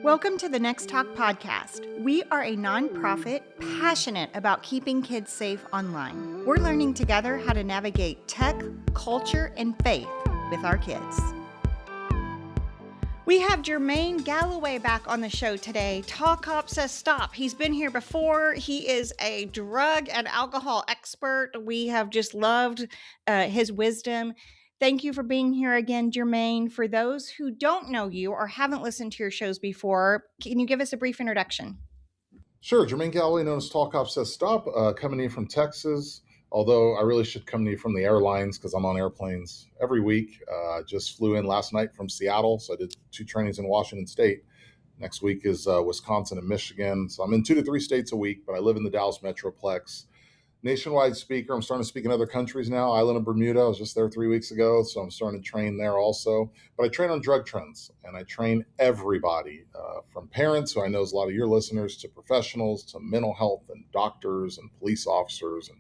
Welcome to the nextTalk podcast. We are a nonprofit passionate about keeping kids safe online. We're learning together how to navigate tech, culture, and faith with our kids. We have Jermaine Galloway back on the show today. Talk Cop Says Stop. He's been here before. He is a drug and alcohol expert. We have just loved his wisdom. Thank you for being here again, Jermaine. For those who don't know you or haven't listened to your shows before, can you give us a brief introduction? Sure. Jermaine Galloway, known as Talk Cop Says Stop, coming to you from Texas. Although I really should come to you from the airlines because I'm on airplanes every week. Just flew in last night from Seattle, so I did 2 trainings in Washington State. Next week is Wisconsin and Michigan. So I'm in 2 to 3 states a week, but I live in the Dallas Metroplex. Nationwide speaker. I'm starting to speak in other countries now. Island of Bermuda. I was just there 3 weeks ago, so I'm starting to train there also. But I train on drug trends, and I train everybody from parents, who I know is a lot of your listeners, to professionals, to mental health and doctors and police officers and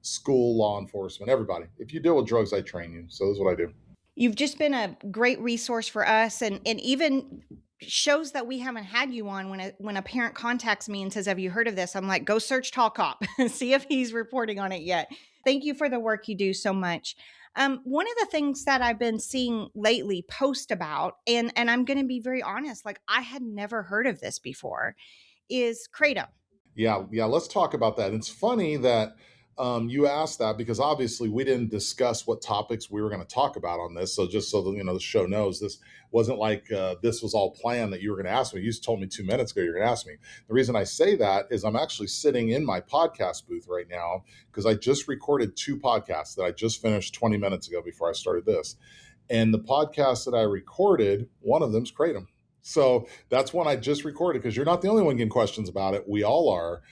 school law enforcement, everybody. If you deal with drugs, I train you. So this is what I do. You've just been a great resource for us, and even shows that we haven't had you on. When a parent contacts me and says, have you heard of this? I'm like, go search Talk Cop, see if he's reporting on it yet. Thank you for the work you do so much. One of the things that I've been seeing lately post about, and I'm going to be very honest, like I had never heard of this before, is Kratom. Yeah, let's talk about that. It's funny that you asked that because obviously we didn't discuss what topics we were going to talk about on this. So just so that the show knows, this wasn't like this was all planned that you were going to ask me. You just told me 2 minutes ago you're going to ask me. The reason I say that is I'm actually sitting in my podcast booth right now because I just recorded 2 podcasts that I just finished 20 minutes ago before I started this. And the podcast that I recorded, one of them's Kratom. So that's one I just recorded because you're not the only one getting questions about it. We all are.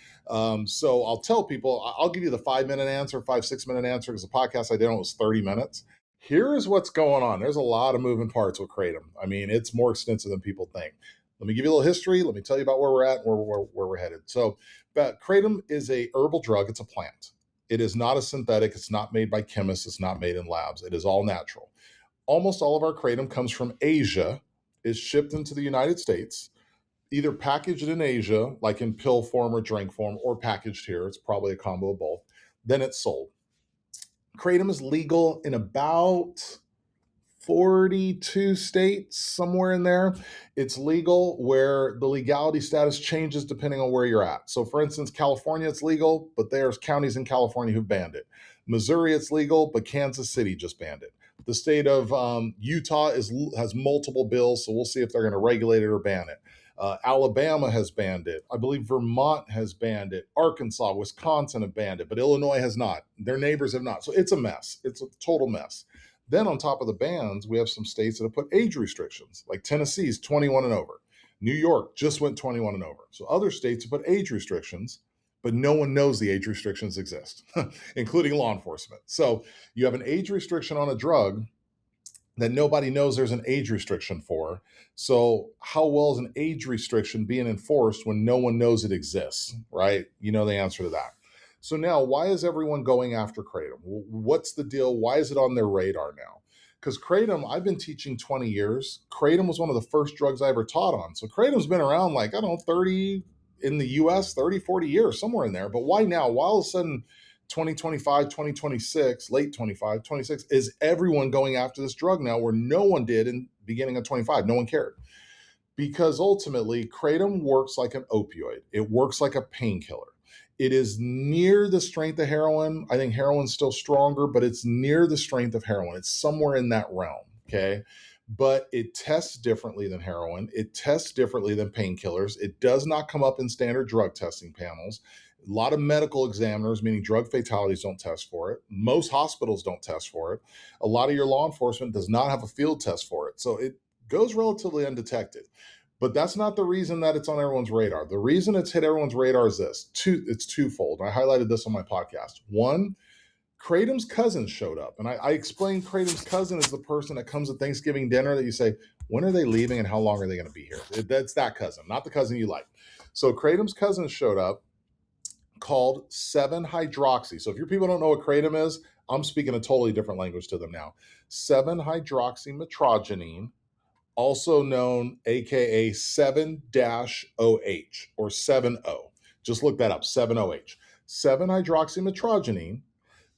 So I'll tell people, I'll give you the 5-minute answer, 6-minute answer, because the podcast I did on was 30 minutes. Here is what's going on. There's a lot of moving parts with Kratom. I mean, it's more extensive than people think. Let me give you a little history. Let me tell you about where we're at and where we're headed. So Kratom is a herbal drug. It's a plant. It is not a synthetic. It's not made by chemists. It's not made in labs. It is all natural. Almost all of our Kratom comes from Asia, is shipped into the United States, either packaged in Asia, like in pill form or drink form, or packaged here. It's probably a combo of both. Then it's sold. Kratom is legal in about 42 states, somewhere in there. It's legal where the legality status changes depending on where you're at. So for instance, California, it's legal, but there's counties in California who banned it. Missouri, it's legal, but Kansas City just banned it. The state of Utah has multiple bills, so we'll see if they're going to regulate it or ban it. Alabama has banned it. I believe Vermont has banned it. Arkansas, Wisconsin have banned it, but Illinois has not. Their neighbors have not. So it's a mess. It's a total mess. Then on top of the bans, we have some states that have put age restrictions, like Tennessee's 21 and over. New York just went 21 and over. So other states have put age restrictions, but no one knows the age restrictions exist, including law enforcement. So you have an age restriction on a drug that nobody knows there's an age restriction for. So how well is an age restriction being enforced when no one knows it exists, right? You know the answer to that. So now, why is everyone going after Kratom? What's the deal? Why is it on their radar now? Because Kratom, I've been teaching 20 years. Kratom was one of the first drugs I ever taught on. So Kratom's been around 30 in the US, 30, 40 years, somewhere in there. But why now? Why all of a sudden 2025, 2026, late 25, 26, is everyone going after this drug now where no one did in the beginning of 25? No one cared. Because ultimately, Kratom works like an opioid. It works like a painkiller. It is near the strength of heroin. I think heroin's still stronger, but it's near the strength of heroin. It's somewhere in that realm, okay? But it tests differently than heroin. It tests differently than painkillers. It does not come up in standard drug testing panels. A lot of medical examiners, meaning drug fatalities, don't test for it. Most hospitals don't test for it. A lot of your law enforcement does not have a field test for it. So it goes relatively undetected. But that's not the reason that it's on everyone's radar. The reason it's hit everyone's radar is this. It's twofold. I highlighted this on my podcast. One, Kratom's cousin showed up. And I explained Kratom's cousin is the person that comes to Thanksgiving dinner that you say, when are they leaving and how long are they going to be here? That's that cousin, not the cousin you like. So Kratom's cousin showed up, called 7-hydroxy. So if your people don't know what Kratom is, I'm speaking a totally different language to them now. 7-hydroxymetrogenine also known aka 7-OH or 7O. Just look that up, 7OH. 7-hydroxymetrogenine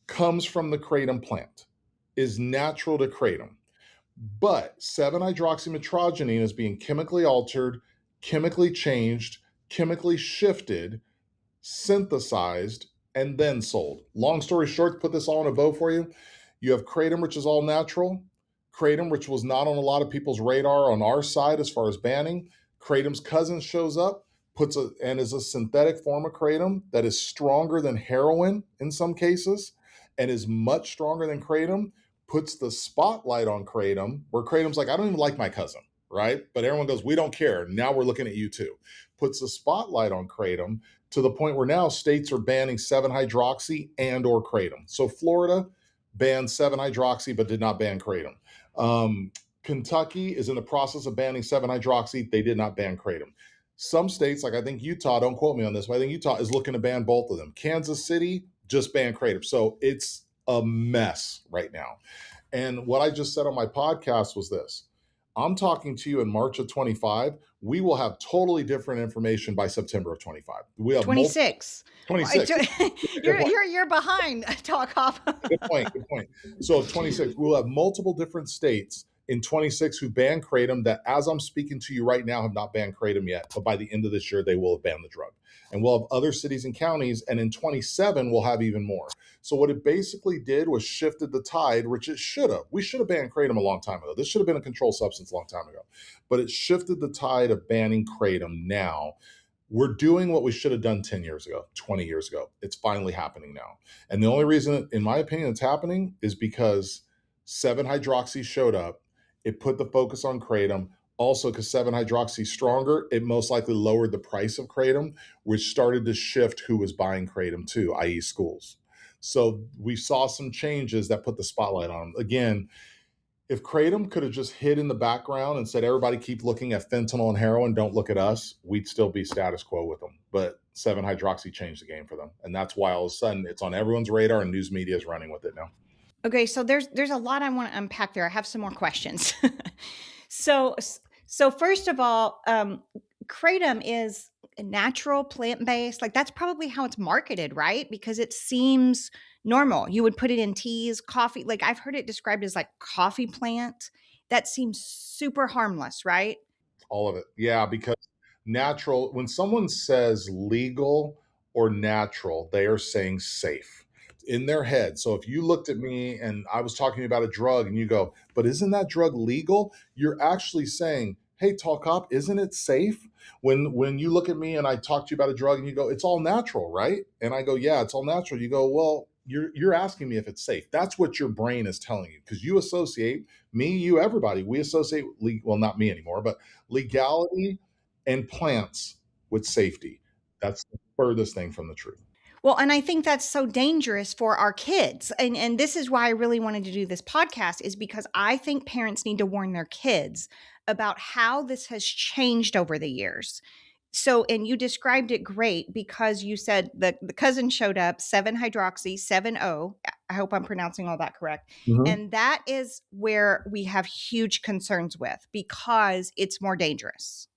comes from the kratom plant, is natural to kratom. But 7-hydroxymetrogenine is being chemically altered, chemically changed, chemically shifted, synthesized, and then sold. Long story short, to put this all in a bow for you, you have kratom, which is all natural. Kratom, which was not on a lot of people's radar on our side as far as banning. Kratom's cousin shows up, and is a synthetic form of kratom that is stronger than heroin in some cases, and is much stronger than kratom. Puts the spotlight on kratom, where kratom's like, I don't even like my cousin, right? But everyone goes, we don't care. Now we're looking at you too. Puts the spotlight on kratom to the point where now states are banning 7-hydroxy and or kratom. So Florida banned 7-hydroxy but did not ban kratom. Kentucky is in the process of banning 7-hydroxy. They did not ban kratom. Some states, like I think Utah, don't quote me on this, but I think Utah is looking to ban both of them. Kansas City just banned kratom. So it's a mess right now. And what I just said on my podcast was this. I'm talking to you in March of 25. We will have totally different information by September of 25. We have 26. 26. You're behind, Talk Off. Good point. Good point. So 26, we'll have multiple different states in 26 who ban kratom that, as I'm speaking to you right now, have not banned kratom yet. But by the end of this year, they will have banned the drug. And we'll have other cities and counties. And in 27, we'll have even more. So what it basically did was shifted the tide, which it should have. We should have banned kratom a long time ago. This should have been a controlled substance a long time ago. But it shifted the tide of banning kratom now. We're doing what we should have done 10 years ago, 20 years ago. It's finally happening now. And the only reason, in my opinion, it's happening is because 7-hydroxy showed up. It put the focus on kratom. Also, because 7-hydroxy is stronger, it most likely lowered the price of kratom, which started to shift who was buying kratom too, i.e. schools. So we saw some changes that put the spotlight on them. Again, if kratom could have just hid in the background and said, everybody keep looking at fentanyl and heroin, don't look at us, we'd still be status quo with them. But 7-hydroxy changed the game for them. And that's why all of a sudden it's on everyone's radar and news media is running with it now. Okay, so there's a lot I want to unpack there. I have some more questions. So first of all, kratom is natural, plant-based. Like that's probably how it's marketed, right? Because it seems normal. You would put it in teas, coffee. Like I've heard it described as like coffee plant. That seems super harmless, right? All of it. Yeah, because natural, when someone says legal or natural, they are saying safe in their head. So if you looked at me and I was talking about a drug and you go, but isn't that drug legal? You're actually saying, hey, Tall Cop, isn't it safe? When you look at me and I talk to you about a drug and you go, it's all natural, right? And I go, yeah, it's all natural. You go, well, you're asking me if it's safe. That's what your brain is telling you, because you associate me, you, everybody. We associate, well, not me anymore, but legality and plants with safety. That's the furthest thing from the truth. Well, and I think that's so dangerous for our kids. And this is why I really wanted to do this podcast, is because I think parents need to warn their kids about how this has changed over the years. So, and you described it great because you said the cousin showed up, 7-hydroxy, 7O. I hope I'm pronouncing all that correct. Mhm. And that is where we have huge concerns with, because it's more dangerous.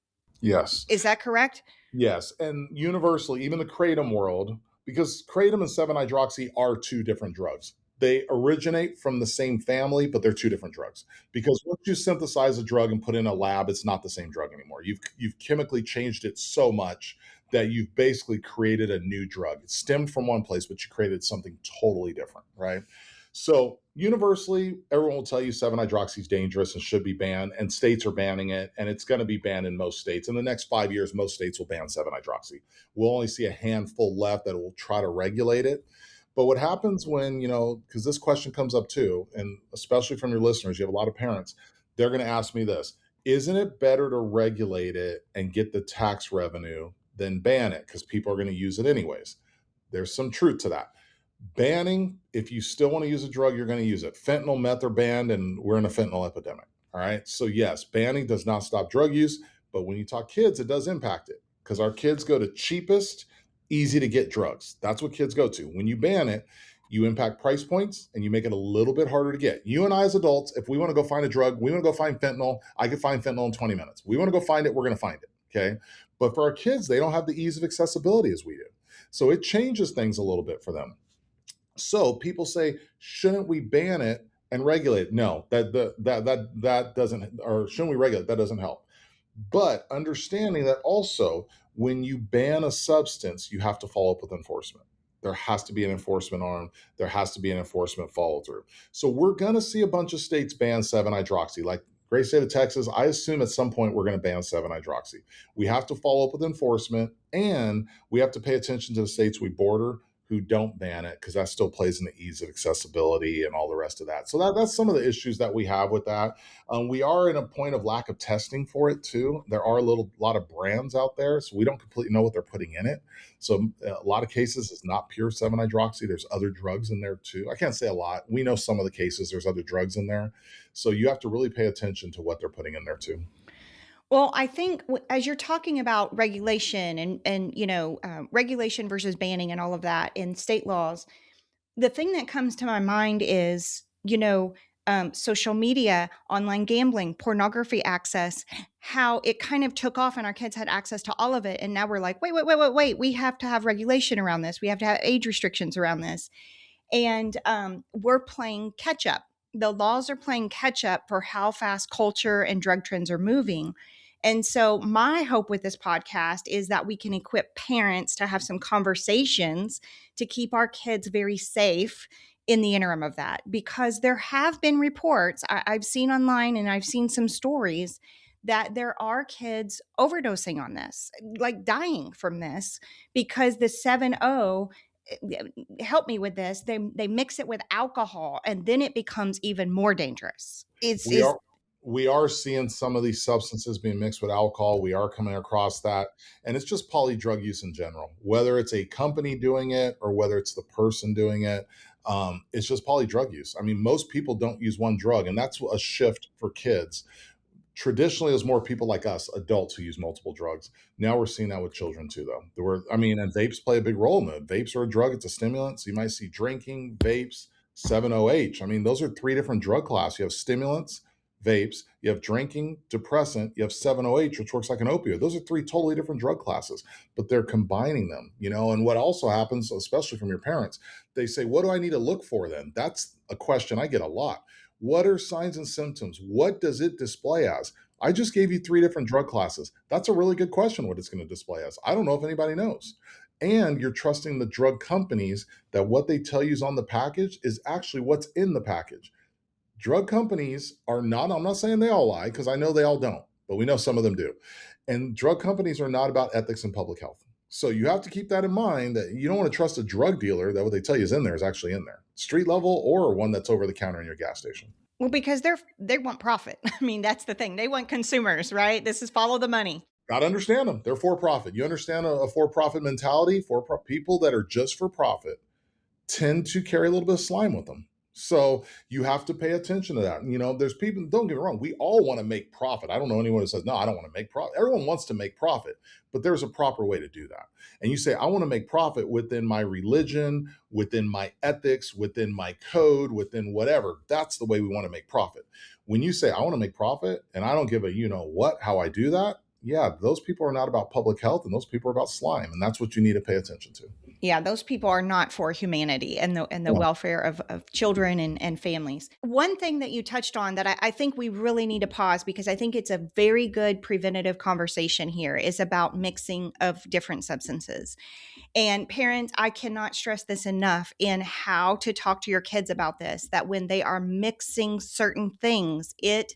Yes. Is that correct? Yes. And universally, even the kratom world, because kratom and 7-hydroxy are two different drugs. They originate from the same family, but they're two different drugs. Because once you synthesize a drug and put in a lab, it's not the same drug anymore. You've chemically changed it so much that you've basically created a new drug. It stemmed from one place, but you created something totally different, right? So universally, everyone will tell you 7-hydroxy is dangerous and should be banned, and states are banning it, and it's going to be banned in most states. In the next 5 years, most states will ban 7-hydroxy. We'll only see a handful left that will try to regulate it. But what happens when, because this question comes up too, and especially from your listeners, you have a lot of parents, they're going to ask me this: isn't it better to regulate it and get the tax revenue than ban it? Because people are going to use it anyways. There's some truth to that. Banning, if you still want to use a drug, you're going to use it. Fentanyl, meth are banned, and we're in a fentanyl epidemic. All right. So, yes, banning does not stop drug use. But when you talk kids, it does impact it, because our kids go to cheapest, easy to get drugs. That's what kids go to. When you ban it, You impact price points and you make it a little bit harder to get. You and I, as adults, if we want to go find a drug, we want to go find fentanyl, I could find fentanyl in 20 minutes. We want to go find it, we're going to find it. Okay. But for our kids, they don't have the ease of accessibility as we do. So it changes things a little bit for them. So people say, shouldn't we ban it and regulate it? No, that doesn't, or shouldn't we regulate it? That doesn't help. But understanding that also, when you ban a substance, you have to follow up with enforcement. There has to be an enforcement arm. There has to be an enforcement follow through. So we're going to see a bunch of states ban 7-hydroxy. Like great state of Texas, I assume at some point we're going to ban 7-hydroxy. We have to follow up with enforcement, and we have to pay attention to the states we border who don't ban it, because that still plays in the ease of accessibility and all the rest of that. So that's some of the issues that we have with that. We are in a point of lack of testing for it too. There are lot of brands out there, so we don't completely know what they're putting in it. So a lot of cases it's not pure 7-hydroxy. There's other drugs in there too. I can't say a lot. We know some of the cases there's other drugs in there. So you have to really pay attention to what they're putting in there too. Well, I think as you're talking about regulation and regulation versus banning and all of that in state laws, the thing that comes to my mind is, social media, online gambling, pornography access, how it kind of took off and our kids had access to all of it. And now we're like, wait, we have to have regulation around this. We have to have age restrictions around this. And we're playing catch up. The laws are playing catch up for how fast culture and drug trends are moving. And so, my hope with this podcast is that we can equip parents to have some conversations to keep our kids very safe in the interim of that. Because there have been reports I've seen online, and I've seen some stories that there are kids overdosing on this, like dying from this, because the 7-0, help me with this, they mix it with alcohol, and then it becomes even more dangerous. It's We is are we are seeing some of these substances being mixed with alcohol. We are coming across that. And it's just polydrug use in general, whether it's a company doing it or whether it's the person doing it. It's just polydrug use. I mean, most people don't use one drug, and that's a shift for kids. Traditionally, it was more people like us, adults, who use multiple drugs. Now we're seeing that with children too, though. And vapes play a big role in it. Vapes are a drug, it's a stimulant. So you might see drinking, vapes, 7-OH. I mean, those are three different drug classes. You have stimulants, vapes, you have drinking, depressant, you have 7-OH, which works like an opioid. Those are three totally different drug classes, but they're combining them, And what also happens, especially from your parents, they say, what do I need to look for then? That's a question I get a lot. What are signs and symptoms? What does it display as? I just gave you three different drug classes. That's a really good question, what it's going to display as. I don't know if anybody knows. And you're trusting the drug companies that what they tell you is on the package is actually what's in the package. Drug companies are not, I'm not saying they all lie, because I know they all don't, but we know some of them do. And drug companies are not about ethics and public health. So you have to keep that in mind, that you don't want to trust a drug dealer that what they tell you is in there is actually in there, street level or one that's over the counter in your gas station. Well, because they want profit. I mean, that's the thing. They want consumers, right? This is follow the money. Got to understand them. They're for profit. You understand a for profit mentality? People that are just for profit tend to carry a little bit of slime with them. So you have to pay attention to that. There's people, don't get me wrong, we all want to make profit. I don't know anyone who says, no, I don't want to make profit. Everyone wants to make profit, but there's a proper way to do that. And you say, I want to make profit within my religion, within my ethics, within my code, within whatever. That's the way we want to make profit. When you say, I want to make profit and I don't give a how I do that, yeah, those people are not about public health, and those people are about slime. And that's what you need to pay attention to. Yeah, those people are not for humanity and the welfare of children and families. One thing that you touched on that I think we really need to pause, because I think it's a very good preventative conversation here, is about mixing of different substances. And parents, I cannot stress this enough in how to talk to your kids about this, that when they are mixing certain things, it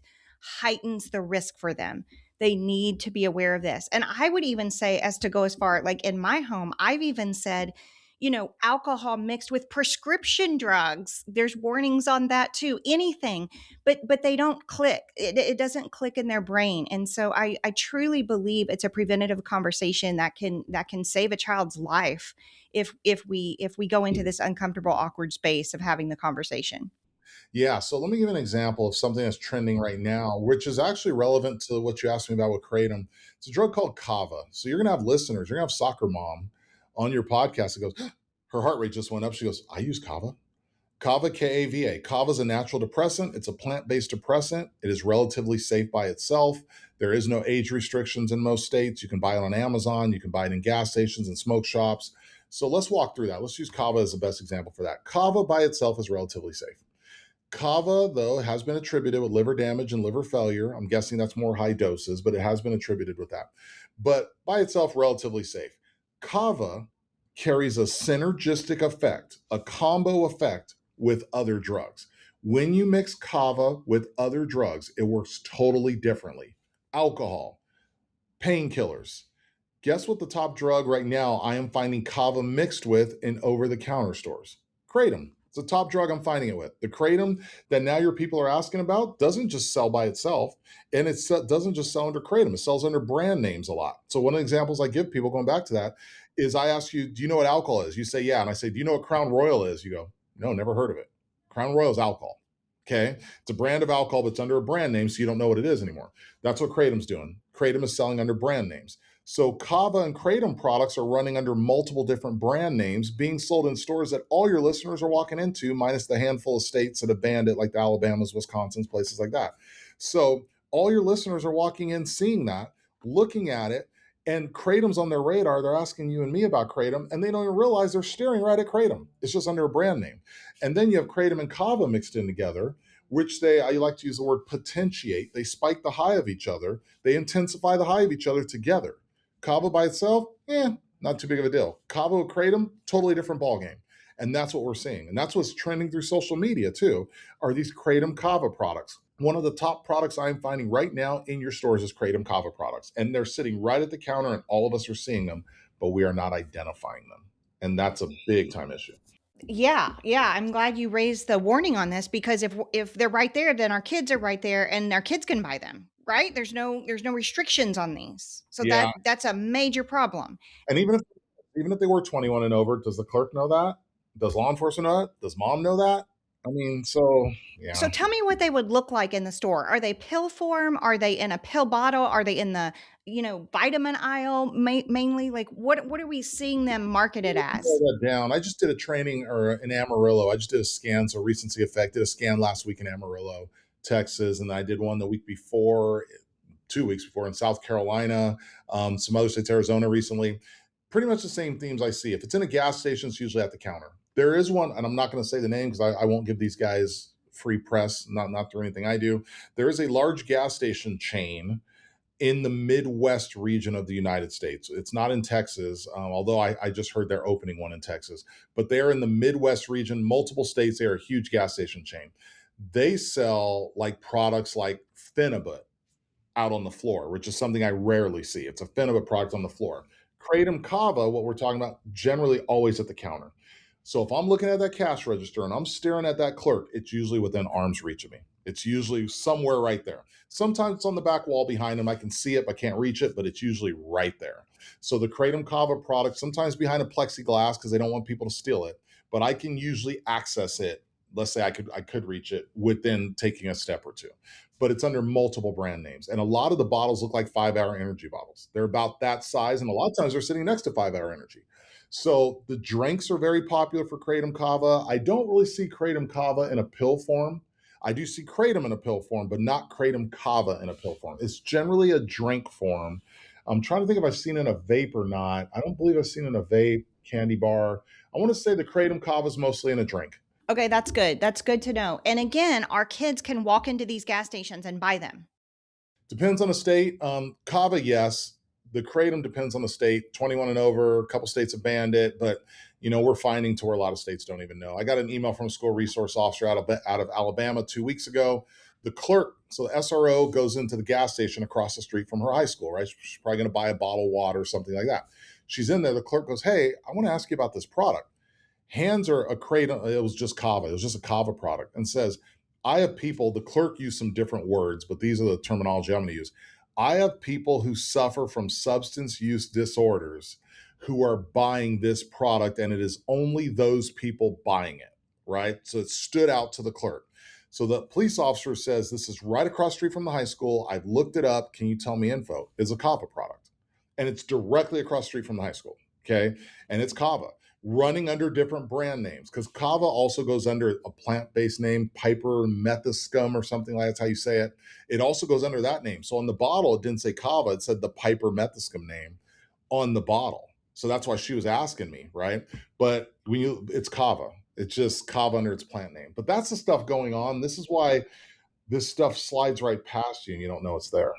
heightens the risk for them. They need to be aware of this. And I would even say, as to go as far, like in my home, I've even said, alcohol mixed with prescription drugs. There's warnings on that too. Anything, but they don't click. It doesn't click in their brain. And so I truly believe it's a preventative conversation that can save a child's life if we go into this uncomfortable, awkward space of having the conversation. Yeah, so let me give an example of something that's trending right now, which is actually relevant to what you asked me about with Kratom. It's a drug called Kava. So you're going to have listeners, you're going to have soccer mom on your podcast that goes, her heart rate just went up. She goes, I use Kava. Kava, Kava. Kava is a natural depressant. It's a plant-based depressant. It is relatively safe by itself. There is no age restrictions in most states. You can buy it on Amazon. You can buy it in gas stations and smoke shops. So let's walk through that. Let's use Kava as the best example for that. Kava by itself is relatively safe. Kava, though, has been attributed with liver damage and liver failure. I'm guessing that's more high doses, but it has been attributed with that. But by itself, relatively safe. Kava carries a synergistic effect, a combo effect with other drugs. When you mix Kava with other drugs, it works totally differently. Alcohol, painkillers. Guess what the top drug right now I am finding Kava mixed with in over-the-counter stores? Kratom. It's the top drug I'm finding it with. The Kratom that now your people are asking about doesn't just sell by itself, and it doesn't just sell under Kratom. It sells under brand names a lot. So one of the examples I give people going back to that is I ask you, do you know what alcohol is? You say, yeah. And I say, do you know what Crown Royal is? You go, no, never heard of it. Crown Royal is alcohol. Okay. It's a brand of alcohol, but it's under a brand name, so you don't know what it is anymore. That's what Kratom's doing. Kratom is selling under brand names. So Kava and Kratom products are running under multiple different brand names being sold in stores that all your listeners are walking into, minus the handful of states that have banned it, like the Alabamas, Wisconsins, places like that. So all your listeners are walking in, seeing that, looking at it, and Kratom's on their radar. They're asking you and me about Kratom, and they don't even realize they're staring right at Kratom. It's just under a brand name. And then you have Kratom and Kava mixed in together, which I like to use the word potentiate. They spike the high of each other. They intensify the high of each other together. Kava by itself, not too big of a deal. Kava with Kratom, totally different ballgame. And that's what we're seeing. And that's what's trending through social media too, are these Kratom Kava products. One of the top products I'm finding right now in your stores is Kratom Kava products. And they're sitting right at the counter and all of us are seeing them, but we are not identifying them. And that's a big time issue. Yeah, I'm glad you raised the warning on this, because if they're right there, then our kids are right there and our kids can buy them, right? There's no restrictions on these. So Yeah. that's a major problem. And even if they were 21 and over, does the clerk know that? Does law enforcement know that? Does mom know that? I mean, so yeah. So tell me what they would look like in the store. Are they pill form? Are they in a pill bottle? Are they in the, vitamin aisle mainly? Like what are we seeing them marketed as? That down. I just did a training in Amarillo. I just did a scan, so recency effect. Did a scan last week in Amarillo, Texas, and I did one the week before, 2 weeks before in South Carolina, some other states, Arizona recently. Pretty much the same themes I see. If it's in a gas station, it's usually at the counter. There is one, and I'm not going to say the name because I won't give these guys free press, not through anything I do. There is a large gas station chain in the Midwest region of the United States. It's not in Texas, although I just heard they're opening one in Texas. But they're in the Midwest region, multiple states. They're a huge gas station chain. They sell like products like Phenibut out on the floor, which is something I rarely see. It's a Phenibut product on the floor. Kratom Kava, what we're talking about, generally always at the counter. So if I'm looking at that cash register and I'm staring at that clerk, it's usually within arm's reach of me. It's usually somewhere right there. Sometimes it's on the back wall behind them. I can see it, but can't reach it, but it's usually right there. So the Kratom Kava product, sometimes behind a plexiglass because they don't want people to steal it, but I can usually access it. Let's say I could reach it within taking a step or two, but it's under multiple brand names. And a lot of the bottles look like 5-hour energy bottles. They're about that size. And a lot of times they're sitting next to 5-hour energy. So the drinks are very popular for Kratom Kava. I don't really see Kratom Kava in a pill form. I do see Kratom in a pill form, but not Kratom Kava in a pill form. It's generally a drink form. I'm trying to think if I've seen it in a vape or not. I don't believe I've seen it in a vape, candy bar. I want to say the Kratom Kava is mostly in a drink. Okay, that's good. That's good to know. And again, our kids can walk into these gas stations and buy them. Depends on the state. Kava, yes. The Kratom depends on the state. 21 and over, a couple states have banned it, but we're finding to where a lot of states don't even know. I got an email from a school resource officer out of Alabama 2 weeks ago. The clerk, so the SRO goes into the gas station across the street from her high school, right? She's probably going to buy a bottle of water or something like that. She's in there. The clerk goes, "Hey, I want to ask you about this product." Hands her a Kratom. It was just Kava. It was just a Kava product, and says, "I have people." The clerk used some different words, but these are the terminology I'm going to use. "I have people who suffer from substance use disorders who are buying this product, and it is only those people buying it," right? So it stood out to the clerk. So the police officer says, "This is right across the street from the high school. I've looked it up. Can you tell me info?" It's a Kava product. And it's directly across the street from the high school. Okay. And it's Kava. running under different brand names, because Kava also goes under a plant-based name, Piper Methyscum or something like that's how you say it. It also goes under that name. So on the bottle, it didn't say Kava, it said the Piper Methyscum name on the bottle. So that's why she was asking me, right? But it's Kava. It's just Kava under its plant name. But that's the stuff going on. This is why this stuff slides right past you and you don't know it's there.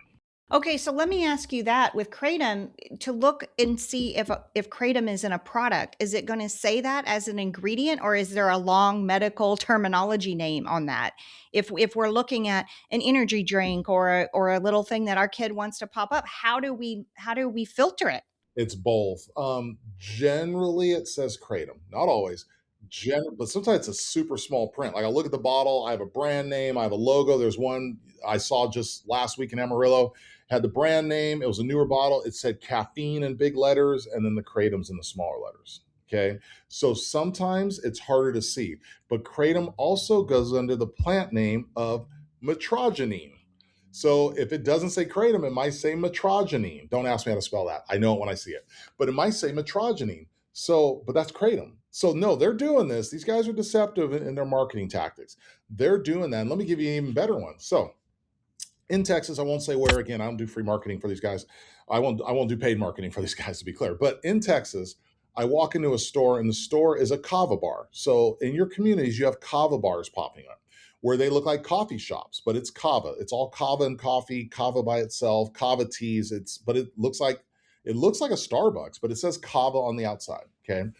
Okay, so let me ask you that with Kratom, to look and see if Kratom is in a product, is it going to say that as an ingredient, or is there a long medical terminology name on that? If we're looking at an energy drink or a little thing that our kid wants to pop up, how do we filter it? It's both. Generally, it says Kratom. Not always. But sometimes it's a super small print. Like I look at the bottle, I have a brand name, I have a logo. There's one I saw just last week in Amarillo, had the brand name. It was a newer bottle. It said caffeine in big letters, and then the Kratom's in the smaller letters. Okay. So sometimes it's harder to see, but Kratom also goes under the plant name of metrogenine. So if it doesn't say kratom, it might say metrogenine. Don't ask me how to spell that. I know it when I see it, but it might say metrogenine. So, but that's kratom. So no, they're doing this. These guys are deceptive in their marketing tactics. They're doing that. And let me give you an even better one. So in Texas, I won't say where again. I don't do free marketing for these guys. I won't do paid marketing for these guys, to be clear. But in Texas, I walk into a store and the store is a kava bar. So in your communities, you have kava bars popping up where they look like coffee shops, but it's kava. It's all kava and coffee, kava by itself, kava teas. But it looks like a Starbucks, but it says kava on the outside. Okay.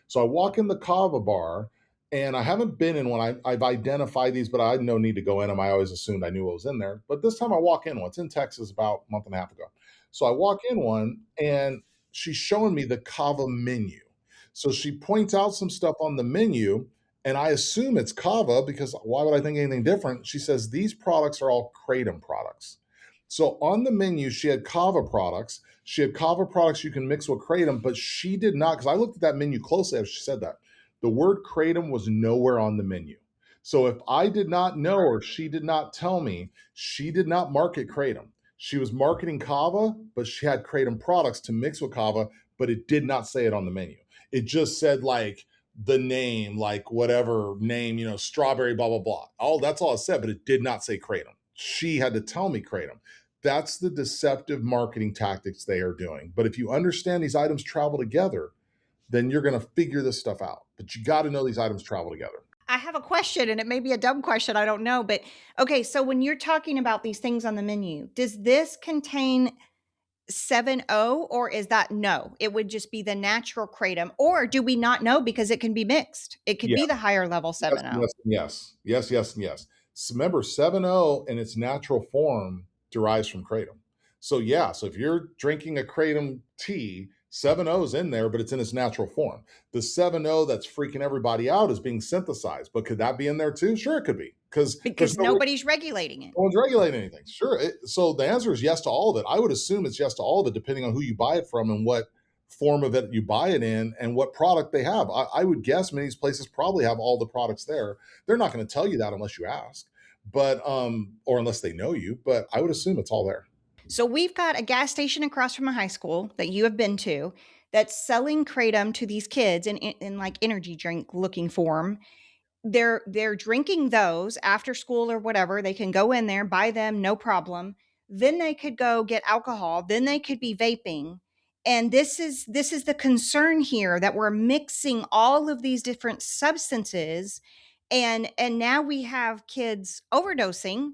So I walk in the kava bar and I haven't been in one. I've identified these, but I had no need to go in them. I always assumed I knew what was in there. But this time I walk in one. It's in Texas about a month and a half ago. So I walk in one and she's showing me the Kava menu. So she points out some stuff on the menu, and I assume it's Kava because why would I think anything different? She says these products are all Kratom products. So on the menu, she had Kava products. She had Kava products you can mix with Kratom, but she did not, because I looked at that menu closely as she said that. The word Kratom was nowhere on the menu. So if I did not know or she did not tell me, she did not market Kratom. She was marketing Kava, but she had Kratom products to mix with Kava, but it did not say it on the menu. It just said like the name, like whatever name, strawberry, blah, blah, blah. That's all it said, but it did not say Kratom. She had to tell me Kratom. That's the deceptive marketing tactics they are doing. But if you understand these items travel together, then you're going to figure this stuff out. But you got to know these items travel together. I have a question, and it may be a dumb question, I don't know, but okay, so when you're talking about these things on the menu, does this contain 7O, or is that no? It would just be the natural kratom, or do we not know because it can be mixed? It could Yeah. be the higher level Yes, 7O. yes, yes. Yes, yes, and yes. So remember, 7O in its natural form derives from kratom. So yeah, so if you're drinking a kratom tea, 7O is in there, but it's in its natural form. The 7O that's freaking everybody out is being synthesized, but could that be in there too? Sure, it could be, because there's Because no nobody's regulating it. no one's regulating anything. Sure. So the answer is yes to all of it. I would assume it's yes to all of it, depending on who you buy it from and what form of it you buy it in and what product they have. I would guess many of these places probably have all the products there. They're not going to tell you that unless you ask, but or unless they know you. But I would assume it's all there. So we've got a gas station across from a high school that you have been to that's selling kratom to these kids in like energy drink looking form. They're drinking those after school or whatever. They can go in there, buy them, no problem. Then they could go get alcohol. Then they could be vaping. And this is the concern here, that we're mixing all of these different substances, and now we have kids overdosing,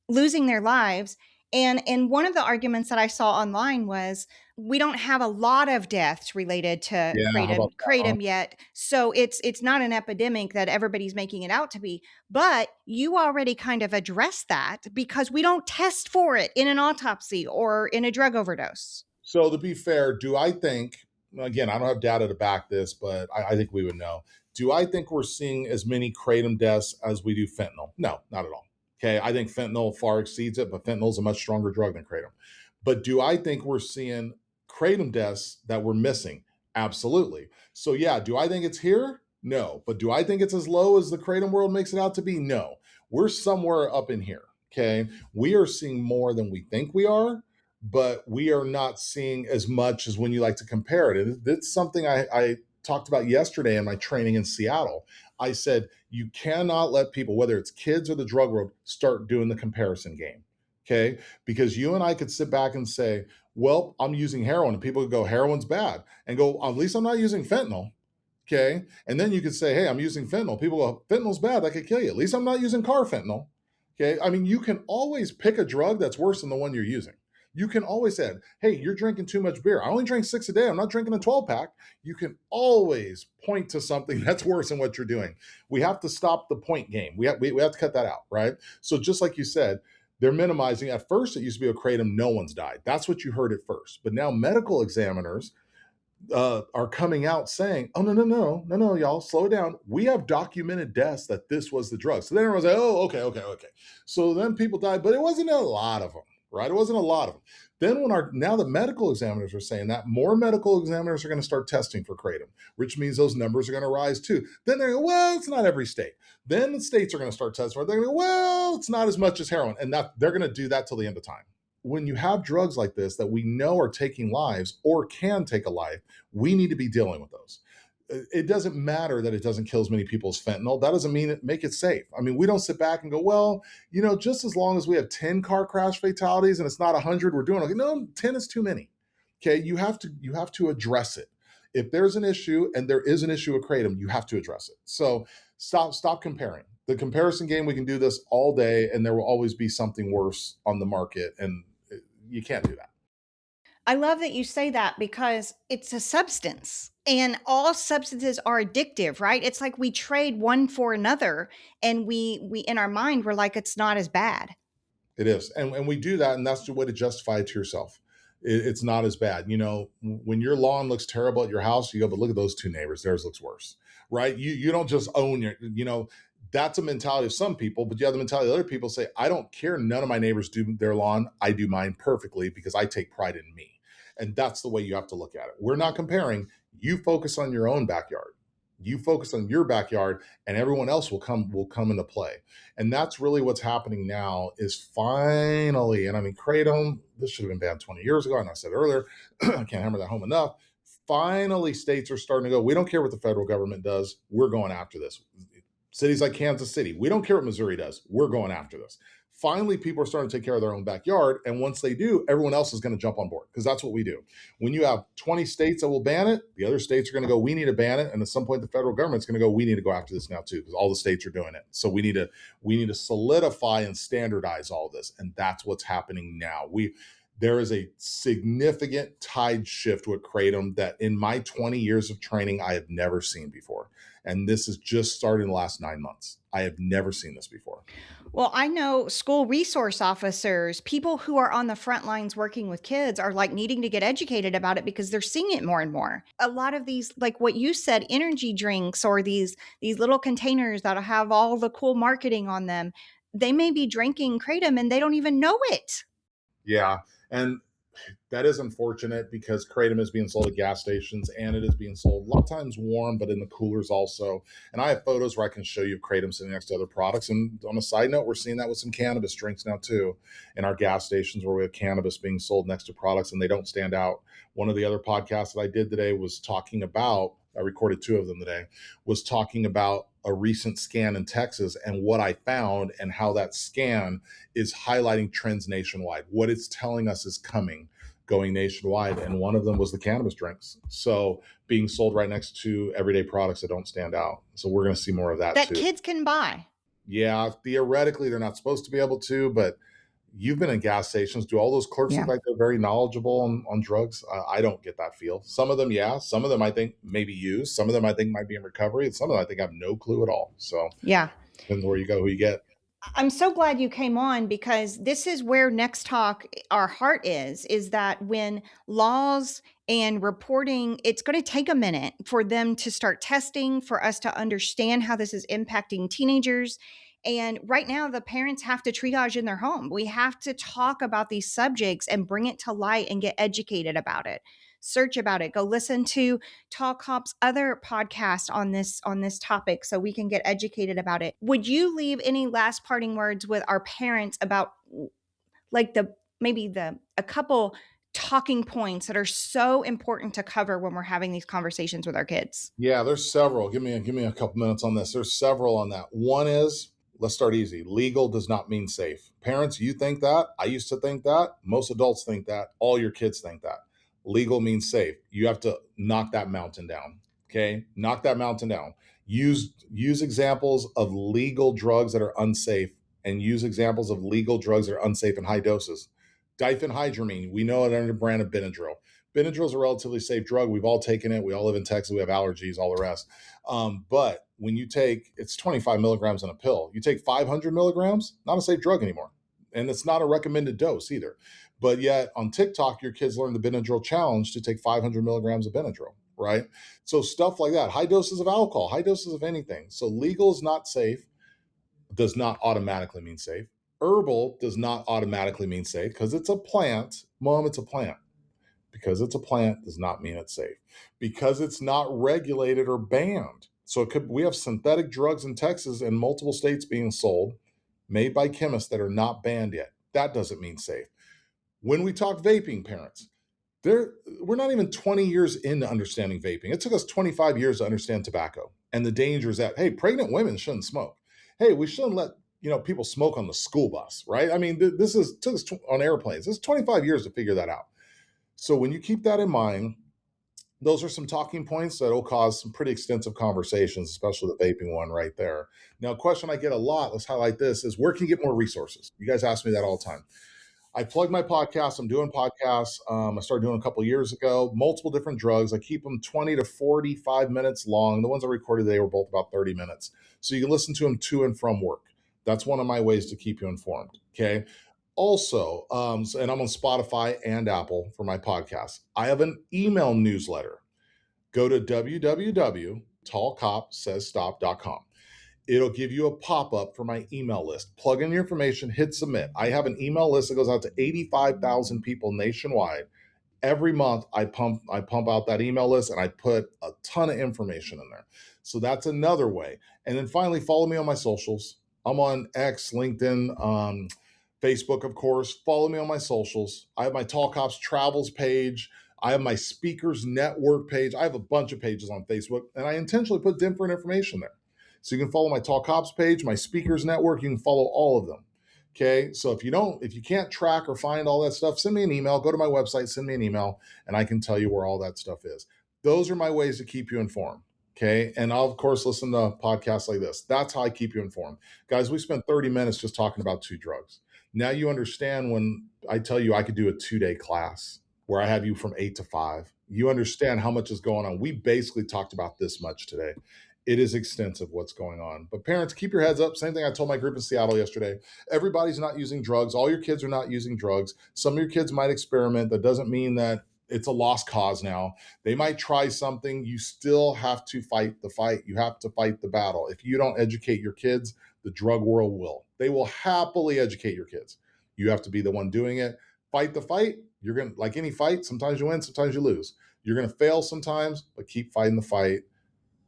losing their lives. And one of the arguments that I saw online was, we don't have a lot of deaths related to Yeah. How about that? Huh? kratom yet, so it's not an epidemic that everybody's making it out to be. But you already kind of addressed that, because we don't test for it in an autopsy or in a drug overdose. So to be fair, do I think, again, I don't have data to back this, but I think we would know. Do I think we're seeing as many kratom deaths as we do fentanyl? No, not at all. Okay. I think fentanyl far exceeds it, but fentanyl is a much stronger drug than kratom. But do I think we're seeing kratom deaths that we're missing? Absolutely. So yeah, do I think it's here? No. But do I think it's as low as the kratom world makes it out to be? No. We're somewhere up in here. Okay. We are seeing more than we think we are, but we are not seeing as much as when you like to compare it. And it's something talked about yesterday in my training in Seattle. I said, you cannot let people, whether it's kids or the drug world, start doing the comparison game. Okay. Because you and I could sit back and say, well, I'm using heroin, and people could go, heroin's bad, and go, at least I'm not using fentanyl. Okay. And then you could say, hey, I'm using fentanyl. People go, fentanyl's bad. That could kill you. At least I'm not using carfentanil. Okay. I mean, you can always pick a drug that's worse than the one you're using. You can always say, hey, you're drinking too much beer. I only drink 6 a day. I'm not drinking a 12 pack. You can always point to something that's worse than what you're doing. We have to stop the point game. We have to cut that out, right? So just like you said, they're minimizing. At first, it used to be a kratom, no one's died. That's what you heard at first. But now medical examiners are coming out saying, oh, no, y'all, slow it down. We have documented deaths that this was the drug. So then everyone's like, oh, okay. So then people died, but it wasn't a lot of them, right? It wasn't a lot of them. Then now the medical examiners are saying that, more medical examiners are going to start testing for kratom, which means those numbers are going to rise too. Then they go, well, it's not every state. Then the states are going to start testing for it. They're going to go, well, it's not as much as heroin. And they're going to do that till the end of time. When you have drugs like this that we know are taking lives or can take a life, we need to be dealing with those. It doesn't matter that it doesn't kill as many people as fentanyl. That doesn't mean make it safe. I mean, we don't sit back and go, well, just as long as we have 10 car crash fatalities and it's not 100, we're doing okay. No, 10 is too many. Okay, you have to address it. If there's an issue, and there is an issue with kratom, you have to address it. So stop comparing. The comparison game, we can do this all day, and there will always be something worse on the market, and you can't do that. I love that you say that because it's a substance and all substances are addictive, right? It's like we trade one for another, and we in our mind, we're like, it's not as bad. It is. And we do that, and that's the way to justify it to yourself. It's not as bad. When your lawn looks terrible at your house, you go, but look at those two neighbors. Theirs looks worse, right? You don't just own that's a mentality of some people, but you have the mentality of other people say, I don't care. None of my neighbors do their lawn. I do mine perfectly because I take pride in me. And that's the way you have to look at it. We're not comparing. You focus on your own backyard. You focus on your backyard, and everyone else will come into play. And that's really what's happening now is finally, and I mean, kratom, this should have been banned 20 years ago. And I said earlier, I can't hammer that home enough. Finally, states are starting to go, we don't care what the federal government does. We're going after this. Cities like Kansas City, we don't care what Missouri does. We're going after this. Finally, people are starting to take care of their own backyard. And once they do, everyone else is going to jump on board, because that's what we do. When you have 20 states that will ban it, the other states are going to go, we need to ban it. And at some point, the federal government's going to go, we need to go after this now too, because all the states are doing it. So we need to solidify and standardize all this. And that's what's happening now. There is a significant tide shift with kratom that in my 20 years of training, I have never seen before. And this is just started in the last 9 months. I have never seen this before. Well, I know school resource officers, people who are on the front lines working with kids, are like needing to get educated about it because they're seeing it more and more. A lot of these, like what you said, energy drinks or these little containers that have all the cool marketing on them, they may be drinking kratom and they don't even know it. Yeah. And that is unfortunate because kratom is being sold at gas stations, and it is being sold a lot of times warm, but in the coolers also. And I have photos where I can show you kratom sitting next to other products. And on a side note, we're seeing that with some cannabis drinks now too, in our gas stations where we have cannabis being sold next to products and they don't stand out. One of the other podcasts that I did today was talking about, I recorded 2 of them today, was talking about a recent scan in Texas and what I found and how that scan is highlighting trends nationwide. What it's telling us is coming, going nationwide. And one of them was the cannabis drinks. So being sold right next to everyday products that don't stand out. So we're going to see more of that too. That kids can buy. Yeah, theoretically, they're not supposed to be able to, but you've been in gas stations. Do all those clerks look like they're very knowledgeable on drugs? I don't get that feel. Some of them, yeah. Some of them I think maybe use. Some of them I think might be in recovery. And some of them I think have no clue at all. So yeah, depends where you go, who you get. I'm so glad you came on, because this is where nextTalk, our heart is that when laws and reporting, it's going to take a minute for them to start testing, for us to understand how this is impacting teenagers. And right now, the parents have to triage in their home. We have to talk about these subjects and bring it to light and get educated about it. Search about it. Go listen to Talk Hop's other podcast on this topic so we can get educated about it. Would you leave any last parting words with our parents about like a couple talking points that are so important to cover when we're having these conversations with our kids? Yeah, there's several. Give me a couple minutes on this. There's several on that. One is, let's start easy. Legal does not mean safe. Parents, you think that. I used to think that. Most adults think that. All your kids think that. Legal means safe. You have to knock that mountain down. Okay? Knock that mountain down. Use examples of legal drugs that are unsafe, and use examples of legal drugs that are unsafe in high doses. Diphenhydramine, we know it under the brand of Benadryl. Benadryl is a relatively safe drug. We've all taken it. We all live in Texas. We have allergies, all the rest. But when you take, it's 25 milligrams in a pill. You take 500 milligrams, not a safe drug anymore. And it's not a recommended dose either. But yet on TikTok, your kids learn the Benadryl challenge to take 500 milligrams of Benadryl, right? So stuff like that. High doses of alcohol, high doses of anything. So legal is not safe, does not automatically mean safe. Herbal does not automatically mean safe because it's a plant. Mom, it's a plant. Because it's a plant does not mean it's safe. Because it's not regulated or banned. So we have synthetic drugs in Texas and multiple states being sold, made by chemists that are not banned yet. That doesn't mean safe. When we talk vaping, parents, we're not even 20 years into understanding vaping. It took us 25 years to understand tobacco and the dangers that, hey, pregnant women shouldn't smoke. Hey, we shouldn't let people smoke on the school bus, right? I mean, took us on airplanes. It's 25 years to figure that out. So when you keep that in mind, those are some talking points that will cause some pretty extensive conversations, especially the vaping one right there. Now, a question I get a lot, let's highlight this, is where can you get more resources? You guys ask me that all the time. I plug my podcast. I'm doing podcasts. I started doing a couple of years ago, multiple different drugs. I keep them 20 to 45 minutes long. The ones I recorded today were both about 30 minutes. So you can listen to them to and from work. That's one of my ways to keep you informed. Okay. Also, and I'm on Spotify and Apple for my podcast. I have an email newsletter. Go to www.tallcopsaysstop.com. It'll give you a pop-up for my email list. Plug in your information, hit submit. I have an email list that goes out to 85,000 people nationwide. Every month I pump out that email list and I put a ton of information in there. So that's another way. And then finally, follow me on my socials. I'm on X, LinkedIn, Facebook, of course. Follow me on my socials. I have my Tall Cops Travels page. I have my Speakers Network page. I have a bunch of pages on Facebook, and I intentionally put different information there. So you can follow my Tall Cops page, my Speakers Network. You can follow all of them. Okay. So if you can't track or find all that stuff, send me an email. Go to my website, send me an email, and I can tell you where all that stuff is. Those are my ways to keep you informed. Okay. And I'll, of course, listen to podcasts like this. That's how I keep you informed. Guys, we spent 30 minutes just talking about 2 drugs. Now you understand when I tell you I could do a 2-day class where I have you from 8 to 5. You understand how much is going on. We basically talked about this much today. It is extensive what's going on. But parents, keep your heads up. Same thing I told my group in Seattle yesterday. Everybody's not using drugs. All your kids are not using drugs. Some of your kids might experiment. That doesn't mean that it's a lost cause now. They might try something. You still have to fight the fight. You have to fight the battle. If you don't educate your kids, the drug world will. They will happily educate your kids. You have to be the one doing it. Fight the fight. You're going to, like any fight, sometimes you win, sometimes you lose. You're going to fail sometimes, but keep fighting the fight.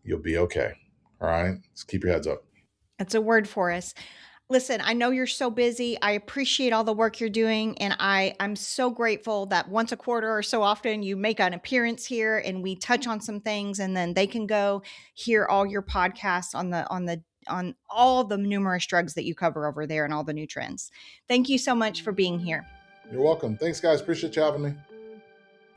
You'll be okay. All right. Just keep your heads up. That's a word for us. Listen, I know you're so busy. I appreciate all the work you're doing. And I'm so grateful that once a quarter or so often you make an appearance here and we touch on some things, and then they can go hear all your podcasts on all the numerous drugs that you cover over there and all the new trends. Thank you so much for being here. You're welcome. Thanks, guys. Appreciate you having me.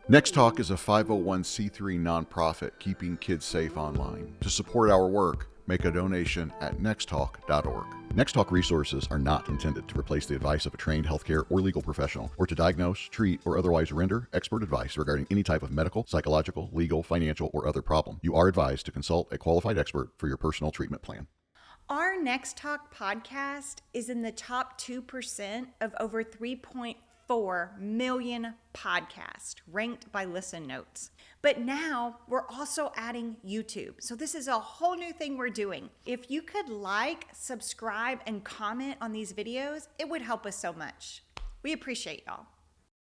nextTalk is a 501c3 nonprofit keeping kids safe online. To support our work, make a donation at nexttalk.org. nextTalk resources are not intended to replace the advice of a trained healthcare or legal professional, or to diagnose, treat, or otherwise render expert advice regarding any type of medical, psychological, legal, financial, or other problem. You are advised to consult a qualified expert for your personal treatment plan. Our nextTalk podcast is in the top 2% of over 3.4 million podcasts ranked by Listen Notes. But now we're also adding YouTube. So this is a whole new thing we're doing. If you could like, subscribe, and comment on these videos, it would help us so much. We appreciate y'all.